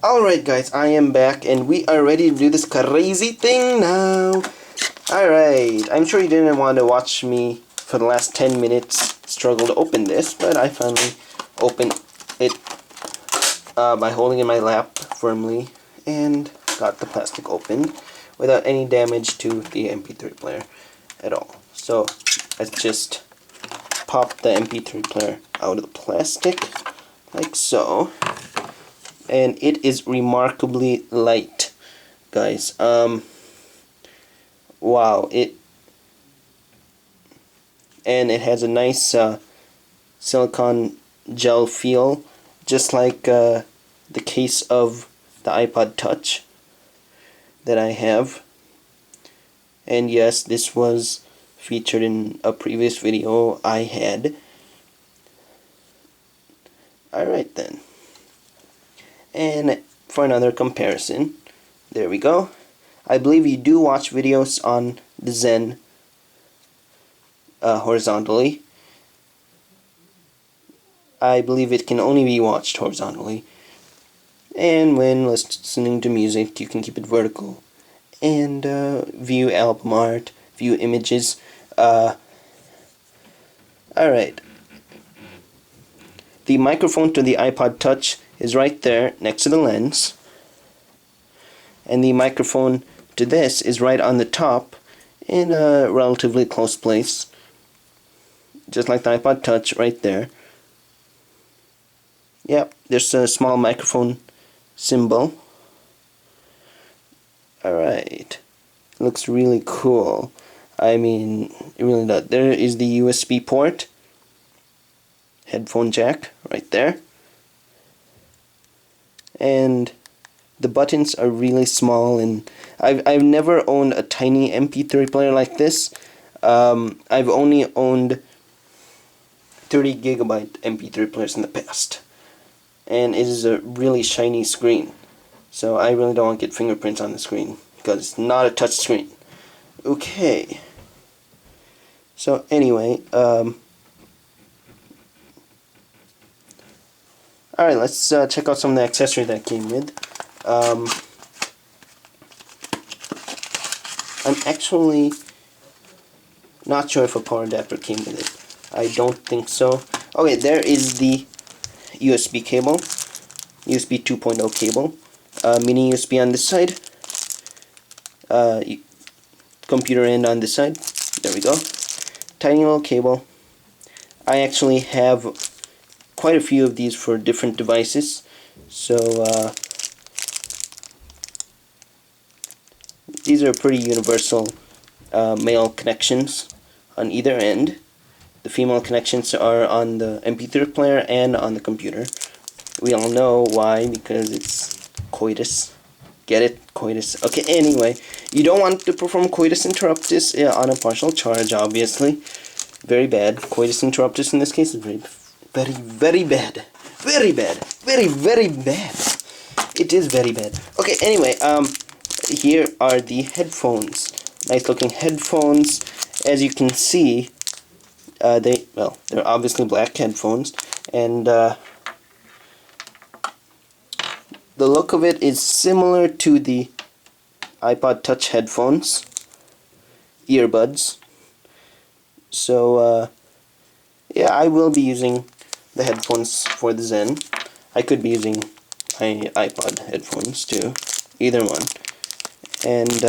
Alright guys, I am back and we are ready to do this crazy thing now. Alright, I'm sure you didn't want to watch me for the last 10 minutes struggle to open this, but I finally opened it by holding it in my lap firmly and got the plastic open without any damage to the MP3 player at all. So let's just pop the MP3 player out of the plastic like so. And it is remarkably light, guys. Wow, it has a nice silicone gel feel, just like the case of the iPod Touch that I have. And yes, this was featured in a previous video I had. Alright then. And for another comparison, there we go. I believe you do watch videos on the Zen horizontally. I believe it can only be watched horizontally. And when listening to music, you can keep it vertical. And view album art, view images. Alright. The microphone to the iPod Touch is right there next to the lens, and the microphone to this is right on the top in a relatively close place, just like the iPod Touch right there. Yep, there's a small microphone symbol. Alright, looks really cool. I mean, it really does. There is the USB port, headphone jack right there. And the buttons are really small, and I've never owned a tiny MP3 player like this. I've only owned 30 gigabyte MP3 players in the past, and it is a really shiny screen. So I really don't want to get fingerprints on the screen because it's not a touch screen. Okay. So anyway, alright, let's check out some of the accessories that came with. I'm actually not sure if a power adapter came with it. I don't think so. Okay, there is the USB cable, USB 2.0 cable, mini USB on this side, computer end on this side. There we go. Tiny little cable. I actually have quite a few of these for different devices, so these are pretty universal male connections on either end. The female connections are on the MP3 player and on the computer. We all know why, because it's coitus. Get it? Coitus. Okay, anyway, you don't want to perform coitus interruptus on a partial charge, obviously. Very bad. Coitus interruptus in this case is very bad. Very bad. Very bad. It is very bad. Okay, anyway, here are the headphones. Nice looking headphones. As you can see, they're obviously black headphones, and the look of it is similar to the iPod Touch headphones, earbuds. So, yeah, I will be using the headphones for the Zen. I could be using my iPod headphones too, either one. And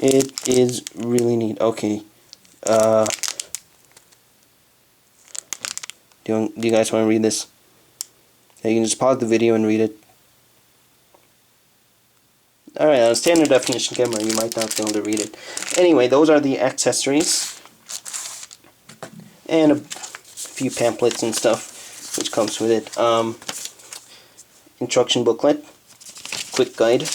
it is really neat. Okay, do you guys want to read this? You can just pause the video and read it. Alright, on a standard definition camera you might not be able to read it. Anyway, those are the accessories. And a few pamphlets and stuff which comes with it. Instruction booklet, quick guide.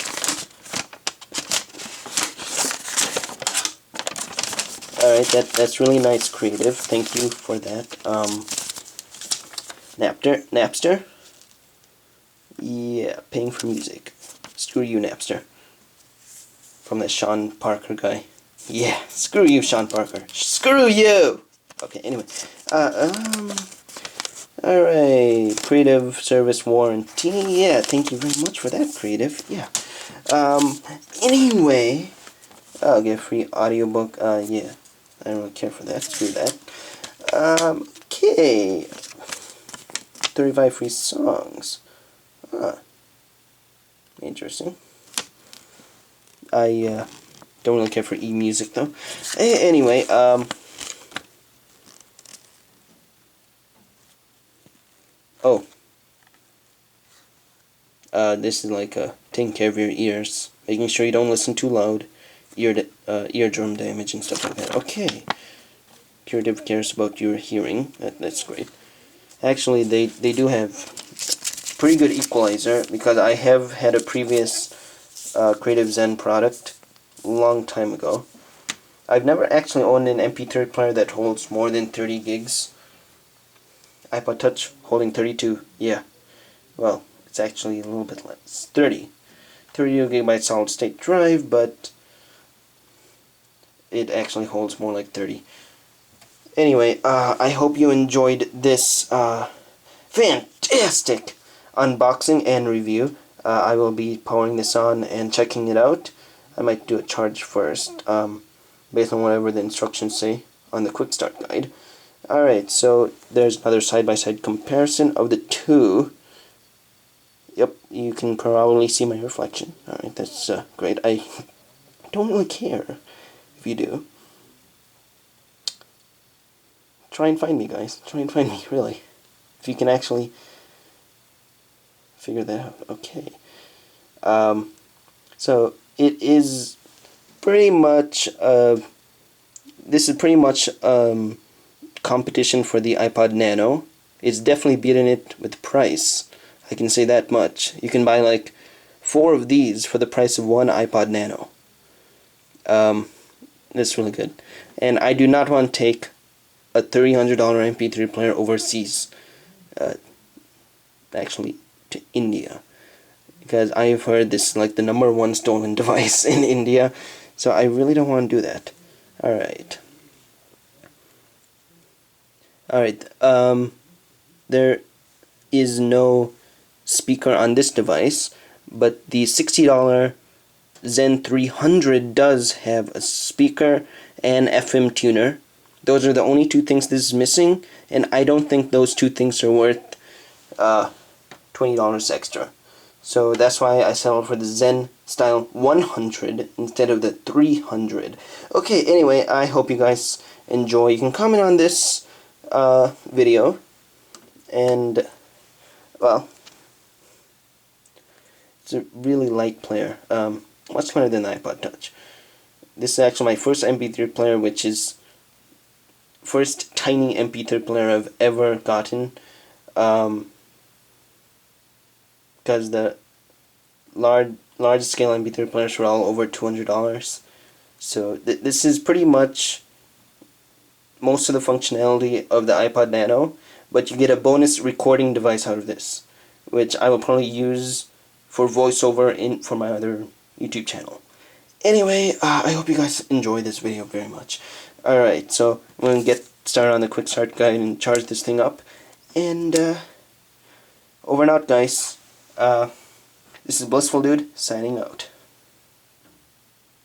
Alright, that's really nice, Creative. Thank you for that. Napster. Yeah, paying for music. Screw you, Napster. From that Sean Parker guy. Yeah, screw you, Sean Parker. Screw you! Okay, anyway. Alright, Creative Service Warranty. Yeah, thank you very much for that, Creative. Yeah. Anyway, I'll get a free audiobook. Yeah. I don't really care for that. Screw that. Okay. 35 free songs. Huh. Interesting. I don't really care for e-music though. Anyway, oh. This is like taking care of your ears, making sure you don't listen too loud, eardrum damage and stuff like that. Okay. Creative cares about your hearing. That's great. Actually, they do have pretty good equalizer, because I have had a previous Creative Zen product a long time ago. I've never actually owned an MP3 player that holds more than 30 gigs. iPod Touch holding 32. Yeah. Well, it's actually a little bit less. 32 gigabyte solid state drive, but it actually holds more like 30. Anyway, I hope you enjoyed this fantastic unboxing and review. I will be powering this on and checking it out. I might do a charge first, based on whatever the instructions say on the quick start guide. Alright, so there's another side-by-side comparison of the two. Yep, you can probably see my reflection. Alright, that's great. I don't really care if you do. Try and find me, guys. Try and find me, really. If you can actually figure that out. Okay. So it is pretty much this is pretty much competition for the iPod Nano. It's definitely beating it with price. I can say that much. You can buy like 4 of these for the price of 1 iPod Nano. That's really good. And I do not want to take a $300 MP3 player overseas, actually to India, because I have heard this is like the #1 stolen device in India, so I really don't want to do that. Alright. There is no speaker on this device, but the $60 Zen 300 does have a speaker and FM tuner. Those are the only 2 things this is missing, and I don't think those 2 things are worth $20 extra. So that's why I settled for the Zen Style 100 instead of the 300. Okay, anyway, I hope you guys enjoy. You can comment on this video, and, well, it's a really light player. Much lighter than the iPod Touch. This is actually my first MP3 player, which is first tiny MP3 player I've ever gotten, because the large scale MP3 players were all over $200. So this is pretty much most of the functionality of the iPod Nano, but you get a bonus recording device out of this, which I will probably use for voiceover for my other YouTube channel. Anyway, I hope you guys enjoy this video very much. Alright, so I'm going to get started on the quick start guide and charge this thing up. And, over and out, guys. This is Blissful Dude, signing out.